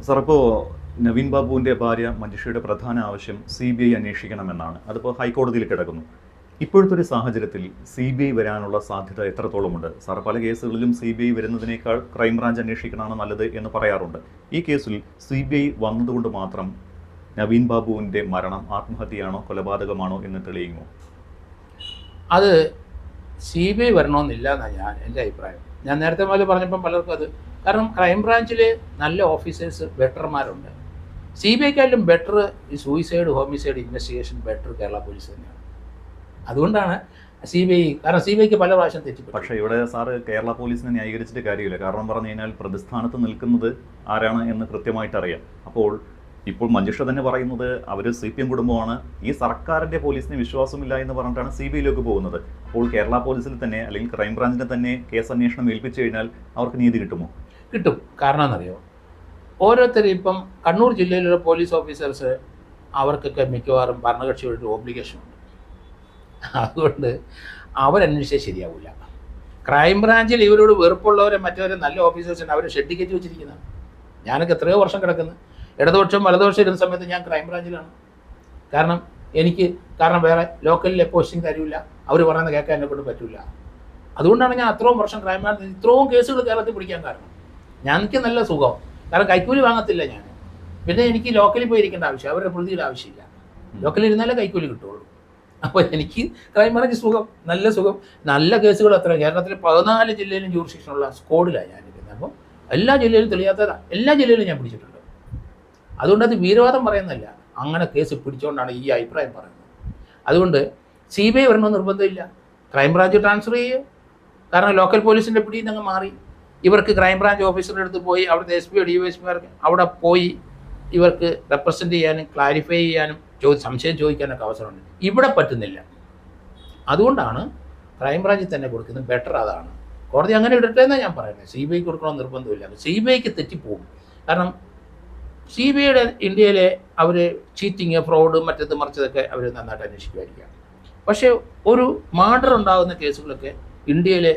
Sir, ഇപ്പോൾ നവീൻ ബാബുവിൻ്റെ ഭാര്യ മഞ്ജുഷയുടെ പ്രധാന ആവശ്യം CBI അന്വേഷിക്കണമെന്നാണ്. അതിപ്പോൾ ഹൈക്കോടതിയിൽ കിടക്കുന്നു. ഇപ്പോഴത്തെ ഒരു സാഹചര്യത്തിൽ CBI വരാനുള്ള സാധ്യത എത്രത്തോളമുണ്ട്? സാർ, പല കേസുകളിലും CBI വരുന്നതിനേക്കാൾ ക്രൈംബ്രാഞ്ച് അന്വേഷിക്കണമാണ് നല്ലത് എന്ന് പറയാറുണ്ട്. ഈ കേസിൽ CBI വന്നതുകൊണ്ട് മാത്രം നവീൻ ബാബുവിൻ്റെ മരണം ആത്മഹത്യയാണോ കൊലപാതകമാണോ എന്ന് തെളിയുമോ? അത് CBI വരണമെന്നില്ല എന്നാണ് എൻ്റെ അഭിപ്രായം. ഞാൻ നേരത്തെ മുതൽ പറഞ്ഞപ്പം പലർക്കും അത്, കാരണം ക്രൈംബ്രാഞ്ചിൽ നല്ല ഓഫീസേഴ്സ് ബെറ്റർമാരുണ്ട്. CBIക്കായാലും ബെറ്റർ ഈ suicide homicide investigation better Kerala police തന്നെയാണ്. അതുകൊണ്ടാണ് CBI, കാരണം CBIക്ക് പല പ്രാവശ്യം തെറ്റിപ്പെട്ടു. പക്ഷേ ഇവിടെ സാറ് കേരള പോലീസിനെ ന്യായീകരിച്ചിട്ട് കാര്യമില്ല. കാരണം പറഞ്ഞു കഴിഞ്ഞാൽ പ്രതിസ്ഥാനത്ത് നിൽക്കുന്നത് ആരാണ് എന്ന് കൃത്യമായിട്ട് അറിയാം. അപ്പോൾ ഇപ്പോൾ മഞ്ജുഷ തന്നെ പറയുന്നത് അവർ CPM കുടുംബമാണ്, ഈ സർക്കാരിൻ്റെ പോലീസിന് വിശ്വാസമില്ല എന്ന് പറഞ്ഞിട്ടാണ് CBIയിലേക്ക് പോകുന്നത്. അപ്പോൾ കേരള പോലീസിൽ തന്നെ അല്ലെങ്കിൽ ക്രൈംബ്രാഞ്ചിനെ തന്നെ കേസ് അന്വേഷണം ഏൽപ്പിച്ചു കഴിഞ്ഞാൽ അവർക്ക് നീതി കിട്ടുമോ? കിട്ടും. കാരണം എന്നറിയോ, ഓരോരുത്തരും ഇപ്പം കണ്ണൂർ ജില്ലയിലുള്ള പോലീസ് ഓഫീസേഴ്സ് അവർക്കൊക്കെ മിക്കവാറും ഭരണകക്ഷിയുടെ ഓബ്ലിഗേഷൻ ഉണ്ട്. അതുകൊണ്ട് അവരന്വേഷിച്ചാൽ ശരിയാവില്ല. ക്രൈംബ്രാഞ്ചിൽ ഇവരോട് വെറുപ്പുള്ളവരെ മറ്റവരെ നല്ല ഓഫീസേഴ്സിന് അവരെ ഷെഡ് കയറ്റി വെച്ചിരിക്കുന്നതാണ്. ഞാനൊക്കെ എത്രയോ വർഷം കിടക്കുന്നു. ഇടതുപക്ഷം വലതുപക്ഷം ഇരുന്ന സമയത്ത് ഞാൻ ക്രൈംബ്രാഞ്ചിലാണ്. കാരണം വേറെ ലോക്കലിലെ പോസ്റ്റിംഗ് തരില്ല, അവർ പറയുന്നത് കേൾക്കാൻ എന്നെ കൊണ്ട് പറ്റില്ല. അതുകൊണ്ടാണ് ഞാൻ അത്രയും വർഷം ക്രൈംബ്രാഞ്ചിൽ ഇത്രയും കേസുകൾ കേരളത്തിൽ പിടിക്കാൻ കാരണം. എനിക്ക് നല്ല സുഖം, കാരണം കൈക്കൂലി വാങ്ങത്തില്ല ഞാൻ. പിന്നെ എനിക്ക് ലോക്കലിൽ പോയി ഇരിക്കേണ്ട ആവശ്യം, അവരുടെ പ്രതിയുടെ ആവശ്യമില്ല. ലോക്കലിൽ ഇരുന്നാലേ കൈക്കൂലി കിട്ടുള്ളൂ. അപ്പോൾ എനിക്ക് ക്രൈംബ്രാഞ്ച് സുഖം, നല്ല സുഖം. നല്ല കേസുകൾ അത്ര കേരളത്തിൽ 14 ജില്ലയിലും ജൂറിസ്ഡിക്ഷനുള്ള സ്കോഡിലാണ് ഞാനിരിക്കുന്നത്. അപ്പോൾ എല്ലാ ജില്ലയിലും തെളിയാത്തതാണ്, എല്ലാ ജില്ലയിലും ഞാൻ പിടിച്ചിട്ടുണ്ട്. അതുകൊണ്ട് അത് വീരവാദം പറയുന്നതല്ല, അങ്ങനെ കേസ് പിടിച്ചുകൊണ്ടാണ് ഈ അഭിപ്രായം പറയുന്നത്. അതുകൊണ്ട് CBI വരണമെന്ന് നിർബന്ധമില്ല, ക്രൈംബ്രാഞ്ച് ട്രാൻസ്ഫർ ചെയ്യുക. കാരണം ലോക്കൽ പോലീസിൻ്റെ പിടിയിൽ നിന്ന് മാറി ഇവർക്ക് ക്രൈംബ്രാഞ്ച് ഓഫീസറുടെ അടുത്ത് പോയി അവിടുത്തെ SP DYSPമാർക്ക് അവിടെ പോയി ഇവർക്ക് റെപ്രസെൻ്റ് ചെയ്യാനും ക്ലാരിഫൈ ചെയ്യാനും സംശയം ചോദിക്കാനൊക്കെ അവസരമുണ്ട്. ഇവിടെ പറ്റുന്നില്ല. അതുകൊണ്ടാണ് ക്രൈംബ്രാഞ്ചിൽ തന്നെ കൊടുക്കുന്നത്, ബെറ്റർ അതാണ്. കോടതി അങ്ങനെ ഇടട്ടെ എന്നാണ് ഞാൻ പറയുന്നത്. CBI കൊടുക്കണമെന്ന് നിർബന്ധമില്ല. CBIക്ക് തെറ്റിപ്പോകും. കാരണം CBIയുടെ ഇന്ത്യയിലെ അവർ ചീറ്റിങ്, ഫ്രോഡ്, മറ്റത് മറിച്ചതൊക്കെ അവർ നന്നായിട്ട് അന്വേഷിക്കുമായിരിക്കാം. പക്ഷേ ഒരു മർഡർ ഉണ്ടാകുന്ന കേസുകളൊക്കെ ഇന്ത്യയിലെ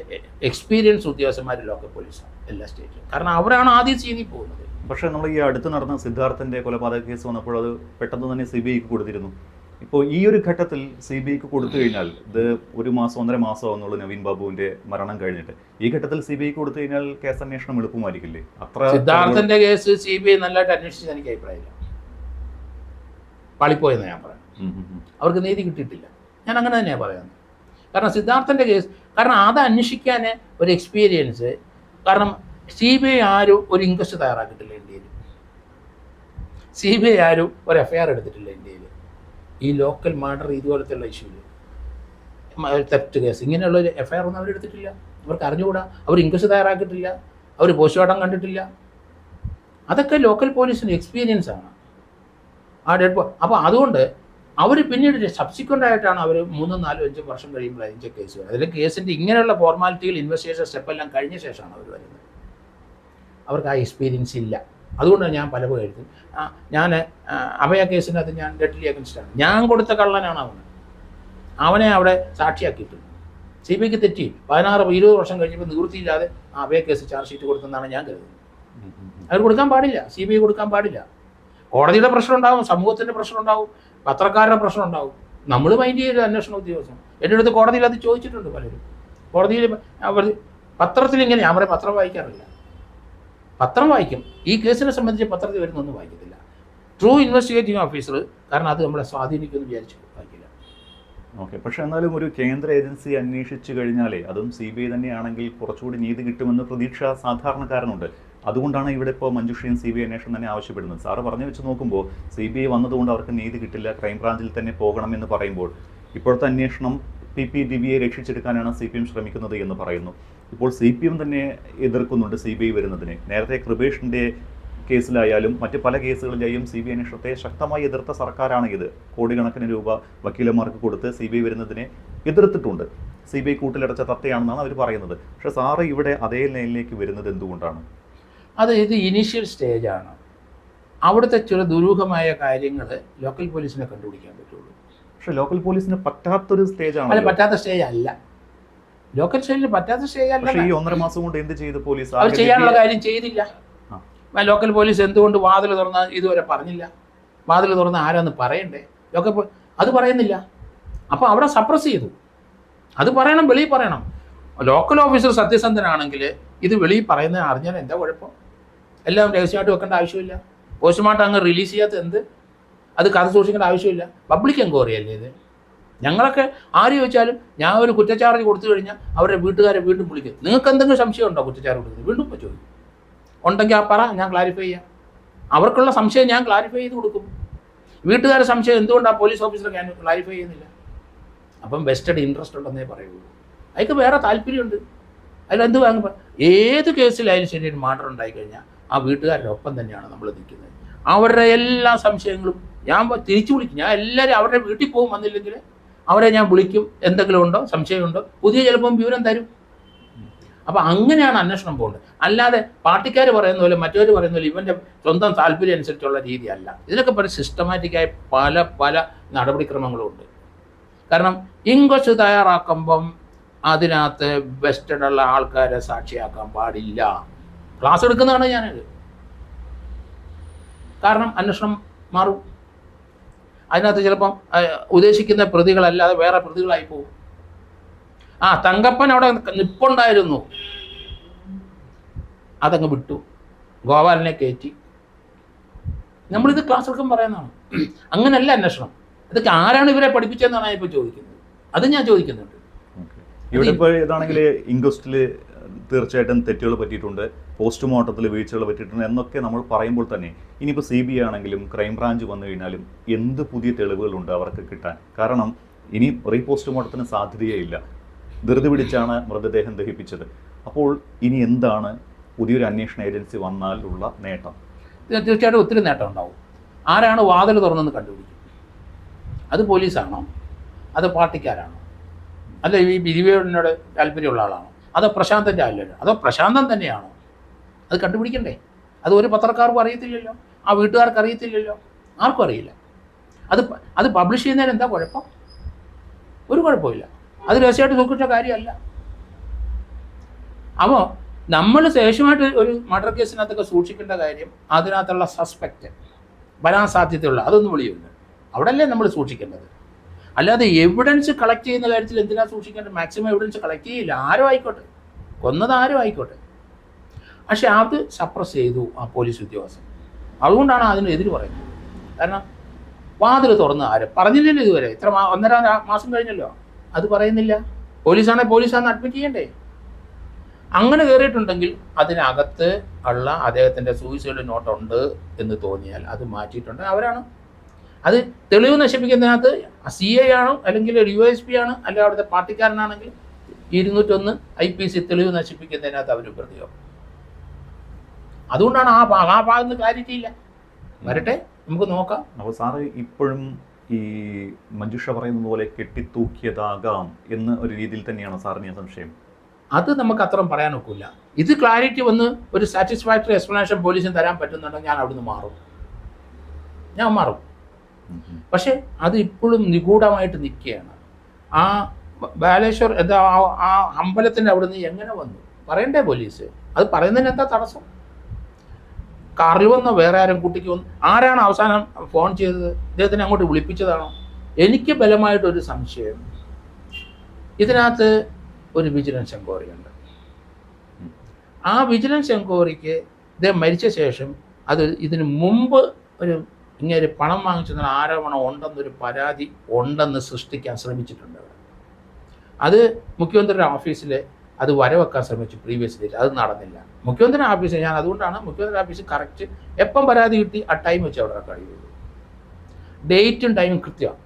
എക്സ്പീരിയൻസ് ഉദ്യോഗസ്ഥന്മാർ ലോക്കൽ പോലീസാണ് എല്ലാ സ്റ്റേറ്റിലും. കാരണം അവരാണ് ആദ്യം സീനിൽ പോകുന്നത്. പക്ഷേ നമ്മൾ ഈ അടുത്ത് നടന്ന സിദ്ധാർത്ഥൻ്റെ കൊലപാതക കേസ് വന്നപ്പോൾ അത് പെട്ടെന്ന് തന്നെ CBIക്ക് കൊടുത്തിരുന്നു. ഇപ്പോൾ ഈ ഒരു ഘട്ടത്തിൽ CBIക്ക് കൊടുത്തു കഴിഞ്ഞാൽ ഇത് 1 മാസം 1.5 മാസം എന്നുള്ളൂ നവീൻ ബാബുവിൻ്റെ മരണം കഴിഞ്ഞിട്ട്. ഈ ഘട്ടത്തിൽ CBIക്ക് കൊടുത്തു കഴിഞ്ഞാൽ കേസ് അന്വേഷണം എളുപ്പമായിരിക്കില്ലേ? സിദ്ധാർത്ഥൻ്റെ കേസ് CBI നല്ലതായിട്ട് അന്വേഷിച്ച് എനിക്ക് അഭിപ്രായമില്ല. പാളിപ്പോയെന്ന് ഞാൻ പറയാം. അവർക്ക് നീതി കിട്ടിയിട്ടില്ല. ഞാൻ അങ്ങനെ തന്നെയാണ് പറയുന്നത്. കാരണം സിദ്ധാർത്ഥൻ്റെ കേസ്, കാരണം അത് അന്വേഷിക്കാൻ ഒരു എക്സ്പീരിയൻസ്, കാരണം CBI ആരും ഒരു ഇൻക്വസ്റ്റ് തയ്യാറാക്കിയിട്ടില്ല ഇന്ത്യയിൽ. CBI ആരും ഒരു FIR എടുത്തിട്ടില്ല ഇന്ത്യയിൽ. ഈ ലോക്കൽ മർഡർ ഇതുപോലത്തെയുള്ള ഇഷ്യൂല്, തെഫ്റ്റ് കേസ്, ഇങ്ങനെയുള്ള ഒരു FIR ഒന്നും അവരെടുത്തിട്ടില്ല. അവർക്ക് അറിഞ്ഞുകൂടാ, അവർ ഇൻക്വസ്റ്റ് തയ്യാറാക്കിയിട്ടില്ല, അവർ പോസ്റ്റ്മോർട്ടം കണ്ടിട്ടില്ല. അതൊക്കെ ലോക്കൽ പോലീസിന് എക്സ്പീരിയൻസ് ആണ് ആ ഡെഡ്. അപ്പോൾ അതുകൊണ്ട് അവർ പിന്നീട് സബ്സിക്വൻ്റ് ആയിട്ടാണ് അവർ 3, 4, 5 വർഷം കഴിയുമ്പോൾ അതിൻ്റെ കേസ് വരുന്നത്. അതിൽ കേസിൻ്റെ ഇങ്ങനെയുള്ള ഫോർമാലിറ്റികൾ, ഇൻവെസ്റ്റിഗേഷൻ സ്റ്റെപ്പെല്ലാം കഴിഞ്ഞ ശേഷമാണ് അവർ വരുന്നത്. അവർക്ക് ആ എക്സ്പീരിയൻസ് ഇല്ല. അതുകൊണ്ടാണ് ഞാൻ പലപ്പോഴും എഴുതും, ഞാൻ അഭയ കേസിനകത്ത് ഞാൻ ഡെഡ്ലി അഗൻസ്റ്റാണ്. ഞാൻ കൊടുത്ത കള്ളനാണ് അവനെ അവിടെ സാക്ഷിയാക്കിയിട്ടുണ്ട്. CBIക്ക് തെറ്റി 16-20 വർഷം കഴിഞ്ഞപ്പോൾ നിവൃത്തിയില്ലാതെ ആ അഭയ കേസ് ചാർജ് ഷീറ്റ് കൊടുത്തെന്നാണ് ഞാൻ കരുതുന്നത്. അവർ കൊടുക്കാൻ പാടില്ല, CBI കൊടുക്കാൻ പാടില്ല. കോടതിയുടെ പ്രശ്നം ഉണ്ടാവും, സമൂഹത്തിൻ്റെ പ്രശ്നം ഉണ്ടാവും, പത്രക്കാരുടെ പ്രശ്നം ഉണ്ടാവും. നമ്മൾ മൈൻഡ് ചെയ്ത അന്വേഷണ ഉദ്യോഗസ്ഥൻ എൻ്റെ അടുത്ത് കോടതിയിൽ അത് ചോദിച്ചിട്ടുണ്ട് പലരും. കോടതിയിൽ അവർ പത്രത്തിൽ ഇങ്ങനെ, ഞാൻ പറയും പത്രം വായിക്കാറില്ല. പത്രം വായിക്കും, ഈ കേസിനെ സംബന്ധിച്ച് പത്രത്തിൽ വരുന്നൊന്നും വായിക്കത്തില്ല. ട്രൂ ഇൻവെസ്റ്റിഗേറ്റിംഗ് ഓഫീസർ, കാരണം അത് നമ്മളെ സ്വാധീനിക്കുമെന്ന് വിചാരിച്ചു വായിക്കില്ല. ഓക്കെ. പക്ഷേ എന്നാലും ഒരു കേന്ദ്ര ഏജൻസി അന്വേഷിച്ചു കഴിഞ്ഞാലേ, അതും CBI തന്നെയാണെങ്കിൽ കുറച്ചുകൂടി നീതി കിട്ടുമെന്ന് പ്രതീക്ഷ സാധാരണക്കാരനുണ്ട്. അതുകൊണ്ടാണ് ഇവിടെ ഇപ്പോൾ മഞ്ജുഷയും CBI അന്വേഷണം തന്നെ ആവശ്യപ്പെടുന്നത്. സാറ് പറഞ്ഞു വെച്ച് നോക്കുമ്പോൾ CBI വന്നതുകൊണ്ട് അവർക്ക് നീതി കിട്ടില്ല, ക്രൈംബ്രാഞ്ചിൽ തന്നെ പോകണമെന്ന് പറയുമ്പോൾ ഇപ്പോഴത്തെ അന്വേഷണം PP ദിവ്യയെ രക്ഷിച്ചെടുക്കാനാണ് CPM ശ്രമിക്കുന്നത് എന്ന് പറയുന്നു. ഇപ്പോൾ CPM തന്നെ എതിർക്കുന്നുണ്ട് CBI വരുന്നതിനെ. നേരത്തെ കൃപേഷിൻ്റെ കേസിലായാലും മറ്റ് പല കേസുകളിലായും CBI അന്വേഷണത്തെ ശക്തമായി എതിർത്ത സർക്കാരാണ് ഇത്. കോടിക്കണക്കിന് രൂപ വക്കീലന്മാർക്ക് കൊടുത്ത് CBI വരുന്നതിനെ എതിർത്തിട്ടുണ്ട്. CBI കൂട്ടിലടച്ച തത്തയാണെന്നാണ് അവർ പറയുന്നത്. പക്ഷേ സാറ് ഇവിടെ അതേ ലൈനിലേക്ക് വരുന്നത് എന്തുകൊണ്ടാണ്? ഇത് ഇനീഷ്യൽ സ്റ്റേജാണ്. അവിടുത്തെ ചില ദുരൂഹമായ കാര്യങ്ങൾ ലോക്കൽ പോലീസിനെ കണ്ടുപിടിക്കാൻ പറ്റുള്ളൂ. പക്ഷേ ലോക്കൽ പോലീസിന് പറ്റാത്തൊരു സ്റ്റേജാണ്. അല്ല, പറ്റാത്ത സ്റ്റേജ് അല്ല. ലോക്കൽ സ്റ്റേജിൽ പറ്റാത്ത സ്റ്റേജ് അല്ല. ഈ 1.5 മാസം കൊണ്ട് എന്ത് ചെയ്തു പോലീസ്? അവർ ചെയ്യാനുള്ള കാര്യം ചെയ്തില്ല. ലോക്കൽ പോലീസ് എന്തുകൊണ്ട് വാതിൽ തുറന്ന് ഇതുവരെ പറഞ്ഞില്ല? വാതിൽ തുറന്ന് ആരാന്ന് പറയണ്ടേ? അത് പറയുന്നില്ല. അപ്പോൾ അവിടെ സപ്രസ് ചെയ്തു. അത് പറയണം, വെളിയിൽ പറയണം. ലോക്കൽ ഓഫീസർ സത്യസന്ധനാണെങ്കിൽ ഇത് വെളിയിൽ പറയുന്നത് അറിഞ്ഞാൽ എന്താ കുഴപ്പം? എല്ലാം രഹസ്യമായിട്ട് വെക്കേണ്ട ആവശ്യമില്ല. പോസ്റ്റ്മോർട്ടം അങ്ങ് റിലീസ് ചെയ്യാത്ത എന്ത്? അത് കഥ സൂക്ഷിക്കേണ്ട ആവശ്യമില്ല. പബ്ലിക് എൻക്വയറി അല്ലേ ഇത്? ഞങ്ങളൊക്കെ ആര് ചോദിച്ചാലും ഞാൻ ഒരു കുറ്റച്ചാർജ് കൊടുത്തു കഴിഞ്ഞാൽ അവരുടെ വീട്ടുകാരെ വീണ്ടും വിളിക്കും. നിങ്ങൾക്ക് എന്തെങ്കിലും സംശയം ഉണ്ടോ കുറ്റച്ചാർജ് കൊടുക്കുന്നത്? വീണ്ടും ഇപ്പോൾ ചോദിക്കും. ഉണ്ടെങ്കിൽ ആ പറ, ഞാൻ ക്ലാരിഫൈ ചെയ്യാം. അവർക്കുള്ള സംശയം ഞാൻ ക്ലാരിഫൈ ചെയ്ത് കൊടുക്കും. വീട്ടുകാരുടെ സംശയം എന്തുകൊണ്ടാണ് പോലീസ് ഓഫീസർ ഞാൻ ക്ലാരിഫൈ ചെയ്യുന്നില്ല? അപ്പം വെസ്റ്റഡ് ഇൻട്രസ്റ്റ് ഉണ്ടെന്നേ പറയുള്ളൂ. അതിക്ക് വേറെ താല്പര്യമുണ്ട്. അതിലെന്ത് വാങ്ങുമ്പോൾ ഏത് കേസിലായാലും ശരി ഒരു മർഡർ ഉണ്ടായിക്കഴിഞ്ഞാൽ ആ വീട്ടുകാരുടെ ഒപ്പം തന്നെയാണ് നമ്മൾ നിൽക്കുന്നത്. അവരുടെ എല്ലാ സംശയങ്ങളും ഞാൻ തിരിച്ചു വിളിക്കും. ഞാൻ എല്ലാവരും അവരുടെ വീട്ടിൽ പോകും, വന്നില്ലെങ്കിൽ അവരെ ഞാൻ വിളിക്കും. എന്തെങ്കിലും ഉണ്ടോ, സംശയമുണ്ടോ, പുതിയ ചിലപ്പം വിവരം തരും. അപ്പം അങ്ങനെയാണ് അന്വേഷണം പോകുന്നത്. അല്ലാതെ പാർട്ടിക്കാർ പറയുന്ന പോലെ മറ്റവർ പറയുന്ന പോലെ ഇവൻ്റെ സ്വന്തം താല്പര്യം അനുസരിച്ചുള്ള രീതിയല്ല. ഇതിനൊക്കെ പല സിസ്റ്റമാറ്റിക്കായ പല നടപടിക്രമങ്ങളുമുണ്ട്. കാരണം ഇൻക്വസ്റ്റ് തയ്യാറാക്കുമ്പം അതിനകത്ത് വെസ്റ്റഡുള്ള ആൾക്കാരെ സാക്ഷിയാക്കാൻ പാടില്ല. ക്ലാസ് എടുക്കുന്നതാണ് ഞാനത്. കാരണം അന്വേഷണം മാറും. അതിനകത്ത് ചിലപ്പം ഉദ്ദേശിക്കുന്ന പ്രതികളല്ലാതെ വേറെ പ്രതികളായി പോകും. തങ്കപ്പൻ അവിടെ നിപ്പുണ്ടായിരുന്നു, അതങ്ങ് വിട്ടു, ഗോപാലിനെ കയറ്റി. നമ്മളിത് ക്ലാസ് എടുക്കാൻ പറയുന്നതാണ്. അങ്ങനെയല്ല അന്വേഷണം. ഇതൊക്കെ ആരാണ് ഇവരെ പഠിപ്പിച്ചതെന്നാണ് ഞാൻ ഇപ്പോൾ ചോദിക്കുന്നത്. അത് ഞാൻ ചോദിക്കുന്നുണ്ട്. ഇവിടെ ഇപ്പോൾ ഇതാണെങ്കിൽ ഇൻക്വസ്റ്റിൽ തീർച്ചയായിട്ടും തെറ്റുകൾ പറ്റിയിട്ടുണ്ട്, പോസ്റ്റ്മോർട്ടത്തിൽ വീഴ്ചകൾ പറ്റിയിട്ടുണ്ട് എന്നൊക്കെ നമ്മൾ പറയുമ്പോൾ തന്നെ ഇനിയിപ്പോൾ CBI ആണെങ്കിലും ക്രൈംബ്രാഞ്ച് വന്നു കഴിഞ്ഞാലും എന്ത് പുതിയ തെളിവുകളുണ്ട് അവർക്ക് കിട്ടാൻ? കാരണം ഇനി റീപോസ്റ്റ്മോർട്ടത്തിന് സാധ്യതയേ ഇല്ല. ധൃതി പിടിച്ചാണ് മൃതദേഹം ദഹിപ്പിച്ചത്. അപ്പോൾ ഇനി എന്താണ് പുതിയൊരു അന്വേഷണ ഏജൻസി വന്നാലുള്ള നേട്ടം? തീർച്ചയായിട്ടും ഒത്തിരി നേട്ടം ഉണ്ടാവും. ആരാണ് വാതിൽ തുറന്നെന്ന് കണ്ടുപിടിക്കും. അത് പോലീസാണോ, അത് പാർട്ടിക്കാരാണോ, അല്ല ഈ ബിരിവേടിനോട് താല്പര്യമുള്ള ആളാണോ, അതോ പ്രശാന്തൻ്റെ അല്ലല്ലോ, അതോ പ്രശാന്തൻ തന്നെയാണോ? അത് കണ്ടുപിടിക്കണ്ടേ? അത് ഒരു പത്രക്കാർക്കും അറിയത്തില്ലല്ലോ, ആ വീട്ടുകാർക്ക് അറിയത്തില്ലല്ലോ, ആർക്കും അറിയില്ല. അത് പബ്ലിഷ് ചെയ്യുന്നതിന് എന്താ കുഴപ്പം? ഒരു കുഴപ്പമില്ല. അത് രഹസ്യമായിട്ട് സൂക്ഷിച്ച കാര്യമല്ല. അപ്പോൾ നമ്മൾ ശേഷമായിട്ട് ഒരു മർഡർ കേസിനകത്തൊക്കെ സൂക്ഷിക്കേണ്ട കാര്യം അതിനകത്തുള്ള സസ്പെക്റ്റ് വരാൻ സാധ്യതയുള്ള അതൊന്നും വെളിയുണ്ട്. അവിടെയല്ലേ നമ്മൾ സൂക്ഷിക്കേണ്ടത്. അല്ലാതെ എവിഡൻസ് കളക്ട് ചെയ്യുന്ന കാര്യത്തിൽ എന്തിനാണ് സൂക്ഷിക്കേണ്ടത്? മാക്സിമം എവിഡൻസ് കളക്ട് ചെയ്യില്ല, ആരും ആയിക്കോട്ടെ, കൊന്നത് ആരും ആയിക്കോട്ടെ. പക്ഷെ അത് സപ്രസ് ചെയ്തു ആ പോലീസ് ഉദ്യോഗസ്ഥൻ. അതുകൊണ്ടാണ് അതിന് എതിര് പറയുന്നത്. കാരണം വാതിൽ തുറന്ന് ആരും പറഞ്ഞില്ലല്ലോ ഇതുവരെ. 1.5 മാസം കഴിഞ്ഞല്ലോ, അത് പറയുന്നില്ല. പോലീസാണെങ്കിൽ പോലീസാണെന്ന് അഡ്മിറ്റ് ചെയ്യണ്ടേ? അങ്ങനെ കയറിയിട്ടുണ്ടെങ്കിൽ അതിനകത്ത് ഉള്ള അദ്ദേഹത്തിൻ്റെ സൂയിസൈഡ് നോട്ട് ഉണ്ട് എന്ന് തോന്നിയാൽ അത് മാറ്റിയിട്ടുണ്ട് അവരാണ്. അത് തെളിവ് നശിപ്പിക്കുന്നതിനകത്ത് CI ആണോ അല്ലെങ്കിൽ USP ആണ്, അല്ലെങ്കിൽ അവിടുത്തെ പാർട്ടിക്കാരനാണെങ്കിൽ 201 IPC തെളിവ് നശിപ്പിക്കുന്നതിനകത്ത് അവർ പ്രതിയോ. അതുകൊണ്ടാണ് ആ ഭാഗത്ത് ക്ലാരിറ്റി ഇല്ല. വരട്ടെ, നമുക്ക് നോക്കാം. അപ്പോൾ സാറ് ഇപ്പോഴും ഈ മഞ്ജുഷ പറയുന്നത് പോലെ കെട്ടിത്തൂക്കിയതാകാം എന്ന ഒരു രീതിയിൽ തന്നെയാണ് സാറിന് സംശയം? അത് നമുക്ക് അത്രയും പറയാൻ ഒക്കില്ല. ഇത് ക്ലാരിറ്റി വന്ന് ഒരു സാറ്റിസ്ഫാക്ടറി എക്സ്പ്ലനേഷൻ പോലീസിന് തരാൻ പറ്റുന്നുണ്ടെങ്കിൽ ഞാൻ അവിടുന്ന് മാറും. പക്ഷേ അത് ഇപ്പോഴും നിഗൂഢമായിട്ട് നിൽക്കുകയാണ്. ആ ബാലേശ്വർ എന്താ ആ അമ്പലത്തിൻ്റെ അവിടുന്ന് എങ്ങനെ വന്നു പറയണ്ടേ പോലീസ്? അത് പറയുന്നതിന് എന്താ തടസ്സം? കാറിൽ വന്നോ വേറെ ആരും കുട്ടിക്ക് വന്നു? ആരാണ് അവസാനം ഫോൺ ചെയ്തത്? ഇദ്ദേഹത്തിനെ അങ്ങോട്ട് വിളിപ്പിച്ചതാണോ? എനിക്ക് ബലമായിട്ടൊരു സംശയം, ഇതിനകത്ത് ഒരു വിജിലൻസ് എൻക്വയറി ഉണ്ട്. ആ വിജിലൻസ് എൻക്വയറിക്ക് ഇദ്ദേഹം മരിച്ച ശേഷം ഇതിന് മുമ്പ് ഇങ്ങനെ പണം വാങ്ങിച്ചതിന് ആരോപണം ഉണ്ടെന്നൊരു പരാതി ഉണ്ടെന്ന് സൃഷ്ടിക്കാൻ ശ്രമിച്ചിട്ടുണ്ട് അവർ. അത് മുഖ്യമന്ത്രിയുടെ ഓഫീസിൽ അത് വരവെക്കാൻ ശ്രമിച്ചു പ്രീവിയസ് ഡേറ്റ്. അത് നടന്നില്ല. മുഖ്യമന്ത്രി ഓഫീസിൽ അതുകൊണ്ടാണ് മുഖ്യമന്ത്രി ഓഫീസിൽ കറക്റ്റ് എപ്പം പരാതി കിട്ടി ആ ടൈം വെച്ച് അവിടെ റെക്കോർഡ് ചെയ്തു. ഡേറ്റും ടൈമും കൃത്യമാണ്.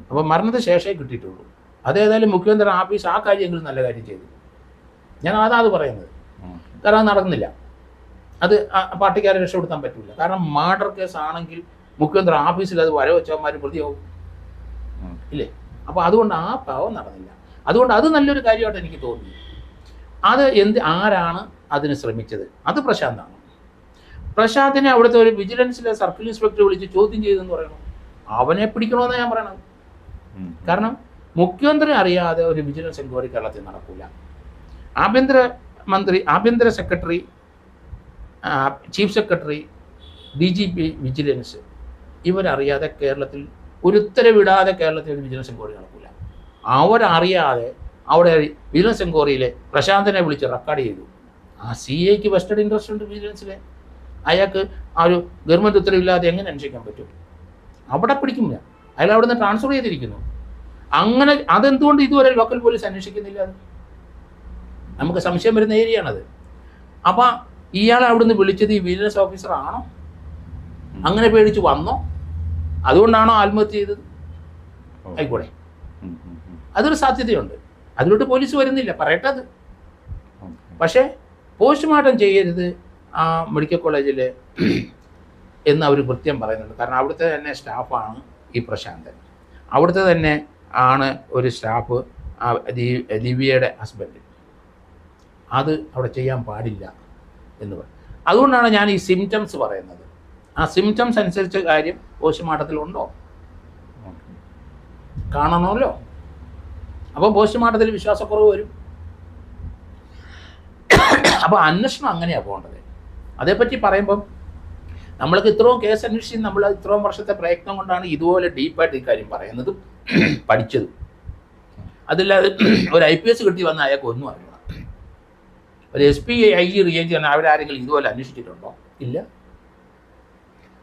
അപ്പോൾ മരണത്തിന് ശേഷമേ കിട്ടിയിട്ടുള്ളൂ. അതേതായാലും മുഖ്യമന്ത്രി ഓഫീസ് ആ കാര്യമെങ്കിലും നല്ല കാര്യം ചെയ്തു. ഞാൻ അത് പറയുന്നത്. കാരണം അത് നടക്കുന്നില്ല. അത് പാർട്ടിക്കാരെ രക്ഷപ്പെടുത്താൻ പറ്റില്ല. കാരണം മർഡർ കേസ് ആണെങ്കിൽ മുഖ്യമന്ത്രി ഓഫീസിൽ അത് വരവെച്ചവന്മാർ പ്രതിയാവും ഇല്ലേ? അപ്പോൾ അതുകൊണ്ട് ആ പാവം നടന്നില്ല. അതുകൊണ്ട് അത് നല്ലൊരു കാര്യമായിട്ട് എനിക്ക് തോന്നി. അത് ആരാണ് അതിന് ശ്രമിച്ചത്? അത് പ്രശാന്താണ്. പ്രശാന്തിനെ അവിടുത്തെ ഒരു വിജിലൻസിലെ സർക്കിൾ ഇൻസ്പെക്ടർ വിളിച്ച് ചോദ്യം ചെയ്തെന്ന് പറയണം. അവനെ പിടിക്കണമെന്ന് ഞാൻ പറയണത്. കാരണം മുഖ്യമന്ത്രി അറിയാതെ ഒരു വിജിലൻസ് എൻക്വയറി കേരളത്തിൽ നടക്കില്ല. ആഭ്യന്തര secretary chief secretary, DGP vigilance ഇവരറിയാതെ കേരളത്തിൽ ഒരു ഉത്തരവിടാതെ കേരളത്തിൽ ഒരു വിജിലൻസ് എൻക്വയറി നടക്കില്ല. അവരറിയാതെ അവിടെ വിജിലൻസ് എൻക്വയറിയിൽ പ്രശാന്തനെ വിളിച്ച് റെക്കോർഡ് ചെയ്തു. ആ CAക്ക് വെസ്റ്റഡ് ഇൻട്രസ്റ്റ് ഉണ്ട് വിജിലൻസിലെ. അയാൾക്ക് ആ ഒരു ഗവൺമെൻറ് ഉത്തരവില്ലാതെ എങ്ങനെ അന്വേഷിക്കാൻ പറ്റും? അവിടെ പിടിക്കില്ല. അയാൾ അവിടെ നിന്ന് ട്രാൻസ്ഫർ ചെയ്തിരിക്കുന്നു. അങ്ങനെ അതെന്തുകൊണ്ട് ഇതുവരെ ലോക്കൽ പോലീസ് അന്വേഷിക്കുന്നില്ല? അത് നമുക്ക് സംശയം വരുന്ന ഏരിയയാണത്. അപ്പം ഇയാൾ അവിടുന്ന് വിളിച്ചത് ഈ വിജിലൻസ് ഓഫീസർ ആണോ? അങ്ങനെ പേടിച്ച് വന്നോ? അതുകൊണ്ടാണോ ആത്മഹത്യ ചെയ്തത്? ആയിക്കോട്ടെ, അതൊരു സാധ്യതയുണ്ട്. അതിലോട്ട് പോലീസ് വരുന്നില്ല, പറയട്ടെ അത്. പക്ഷേ പോസ്റ്റ്മോർട്ടം ചെയ്യരുത് ആ മെഡിക്കൽ കോളേജിൽ എന്ന് അവർ കൃത്യം പറയുന്നുണ്ട്. കാരണം അവിടുത്തെ തന്നെ സ്റ്റാഫാണ് ഈ പ്രശാന്തൻ. അവിടുത്തെ തന്നെ ആണ് ഒരു സ്റ്റാഫ് ദിവ്യയുടെ ഹസ്ബൻഡ്. അത് അവിടെ ചെയ്യാൻ പാടില്ല എന്ന് പറയും. അതുകൊണ്ടാണ് ഞാൻ ഈ സിംറ്റംസ് പറയുന്നത്. ആ സിംറ്റംസ് അനുസരിച്ച് കാര്യം പോസ്റ്റ്മോർട്ടത്തിലുണ്ടോ കാണണമല്ലോ. അപ്പോൾ പോസ്റ്റ്മോർട്ടത്തിൽ വിശ്വാസക്കുറവ് വരും. അപ്പോൾ അന്വേഷണം അങ്ങനെയാണ് പോകേണ്ടത്. അതേപ്പറ്റി പറയുമ്പം നമ്മൾക്ക് ഇത്രയും കേസ് അന്വേഷിച്ച് നമ്മൾ ഇത്രയും വർഷത്തെ പ്രയത്നം കൊണ്ടാണ് ഇതുപോലെ ഡീപ്പായിട്ട് ഈ കാര്യം പറയുന്നതും പഠിച്ചതും. അതില്ലാതെ ഒരു IPS കിട്ടി വന്ന അയാൾക്ക് ഒന്നും അറിയണം. ഒരു SP, IG, RIG അവരാരെങ്കിലും ഇതുപോലെ അന്വേഷിച്ചിട്ടുണ്ടോ? ഇല്ല.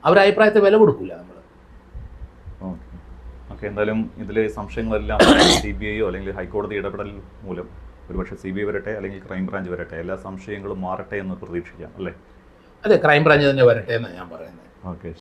അവരുടെ അഭിപ്രായത്തെ വില കൊടുക്കില്ല നമ്മൾ. ഓക്കെ, എന്തായാലും ഇതിലെ സംശയങ്ങളെല്ലാം CBIയോ അല്ലെങ്കിൽ ഹൈക്കോടതി ഇടപെടൽ മൂലം ഒരുപക്ഷെ CBI വരട്ടെ അല്ലെങ്കിൽ ക്രൈംബ്രാഞ്ച് വരട്ടെ, എല്ലാ സംശയങ്ങളും മാറട്ടെ എന്ന് പ്രതീക്ഷിക്കാം അല്ലേ? അതെ, ക്രൈംബ്രാഞ്ച് തന്നെ വരട്ടെ എന്നാണ് ഞാൻ പറയുന്നത്. ഓക്കെ.